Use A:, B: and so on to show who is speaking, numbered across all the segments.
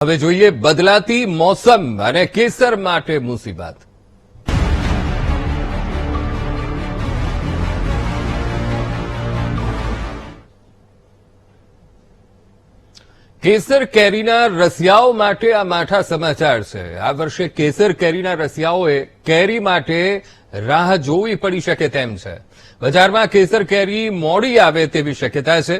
A: હવે જોઈએ બદલાતી મોસમ અને કેસર માટે મુસીબત। કેસર કેરીના રસિયાઓ માટે આ માઠા સમાચાર છે। આ વર્ષે કેસર કેરીના રસિયાઓએ કેરી માટે રાહ જોવી પડી શકે તેમ છે। બજારમાં કેસર કેરી મોડી આવે તેવી શક્યતા છે।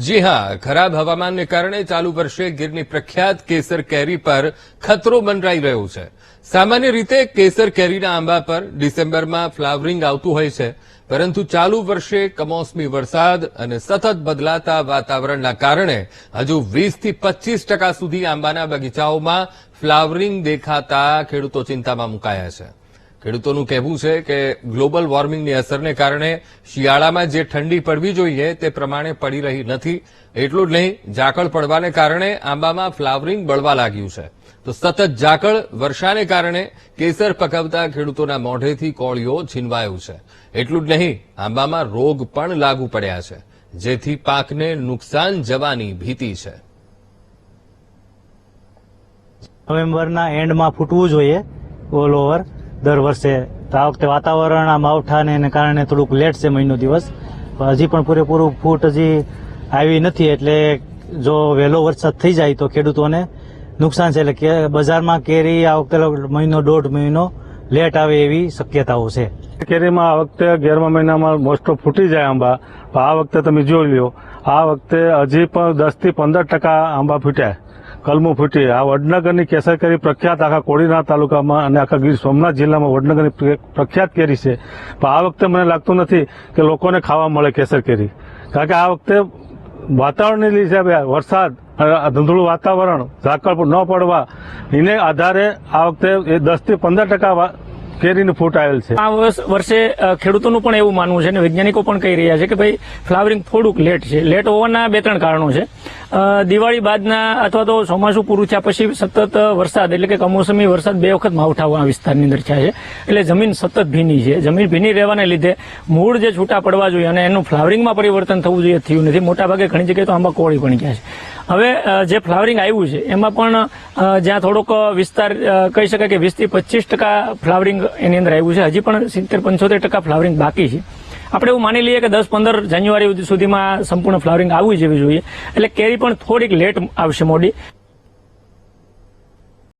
A: જી હા, ખરાબ હવામાનને કારણે ચાલુ વર્ષે ગીરની પ્રખ્યાત કેસર કેરી પર ખતરો મંડરાઈ રહ્યો છે। સામાન્ય રીતે કેસર કેરીના આંબા પર ડિસેમ્બરમાં ફ્લાવરિંગ આવતું હોય છે, પરંતુ ચાલુ વર્ષે કમોસમી વરસાદ અને સતત બદલાતા વાતાવરણના કારણે હજુ 20 થી 25% સુધી આંબાના બગીચાઓમાં ફ્લાવરિંગ દેખાતા ખેડૂતો ચિંતામાં મુકાયા છે। ખેડૂતોનું કહેવું છે કે ગ્લોબલ વોર્મિંગની અસરને કારણે શિયાળામાં જે ઠંડી પડવી જોઈએ તે પ્રમાણે પડી રહી નથી। એટલું જ નહીં, ઝાકળ પડવાને કારણે આંબામાં ફ્લાવરિંગ બળવા લાગ્યું છે, તો સતત ઝાકળ વર્ષાને કારણે કેસર પકવતા ખેડૂતોના મોઢેથી કોળિયો છીનવાયું છે। એટલું જ નહીં, આંબામાં રોગ પણ લાગુ પડ્યા છે, જેથી પાકને નુકસાન જવાની ભીતિ છે।
B: નવેમ્બરના એન્ડમાં ફૂટવું જોઈએ ઓલ ઓવર દર વર્ષે। તો આ વખતે વાતાવરણ આ માવઠાને કારણે થોડુંક લેટ છે, મહિનો દિવસ, હજી પણ પૂરેપૂરું ફૂટ હજી આવી નથી। એટલે જો વહેલો વરસાદ થઈ જાય તો ખેડૂતોને નુકસાન છે। એટલે બજારમાં કેરી આ વખતે મહિનો દોઢ મહિનો લેટ આવે એવી શક્યતાઓ છે।
C: કેરીમાં આ વખતે 11મા મહિનામાં મોસ્ટ ઓફ ફૂટી જાય આંબા, આ વખતે તમે જોઈ લ્યો, આ વખતે હજી પણ 10 થી 15% આંબા ફૂટ્યા, કલમું ફૂટી। આ વડનગરની કેસર કેરી પ્રખ્યાત આખા કોડીનાર તાલુકામાં અને આખા ગીર સોમનાથ જિલ્લામાં વડનગરની પ્રખ્યાત કેરી છે, પણ આ વખતે મને લાગતું નથી કે લોકોને ખાવા મળે કેસર કેરી, કારણ કે આ વખતે વાતાવરણની લીધે વરસાદ, ધૂંધળું વાતાવરણ, ઝાકળ ન પડવા એને આધારે આ વખતે 10 થી 15% કેરીનું ફૂટ આવેલ છે।
D: આ વર્ષે ખેડૂતોનું પણ એવું માનવું છે અને વૈજ્ઞાનિકો પણ કહી રહ્યા છે કે ભાઈ ફ્લાવરિંગ થોડુંક લેટ છે। લેટ હોવાના 2-3 કારણો છે। દિવાળી બાદના અથવા તો ચોમાસું પૂરું થયા પછી સતત વરસાદ એટલે કે કમોસમી વરસાદ 2 વખત માવઠા વિસ્તારની અંદર થયા છે, એટલે જમીન સતત ભીની છે। જમીન ભીની રહેવાને લીધે મૂળ જે છૂટા પડવા જોઈએ અને એનું ફ્લાવરિંગમાં પરિવર્તન થવું જોઈએ થયું નથી। મોટાભાગે ઘણી જગ્યાએ તો આંબા કોળી પણ ગયા છે। હવે જે ફ્લાવરિંગ આવ્યું છે એમાં પણ જ્યાં થોડોક વિસ્તાર કહી શકાય કે 20 થી 25% ફ્લાવરિંગ એની અંદર આવ્યું છે, હજી પણ 70-75% ફ્લાવરિંગ બાકી છે। આપણે એવું માની લઈએ કે 10-15 જાન્યુઆરી સુધીમાં સંપૂર્ણ ફ્લાવરિંગ આવવી જેવી જોઈએ, એટલે કેરી પણ થોડીક લેટ આવશે, મોડી।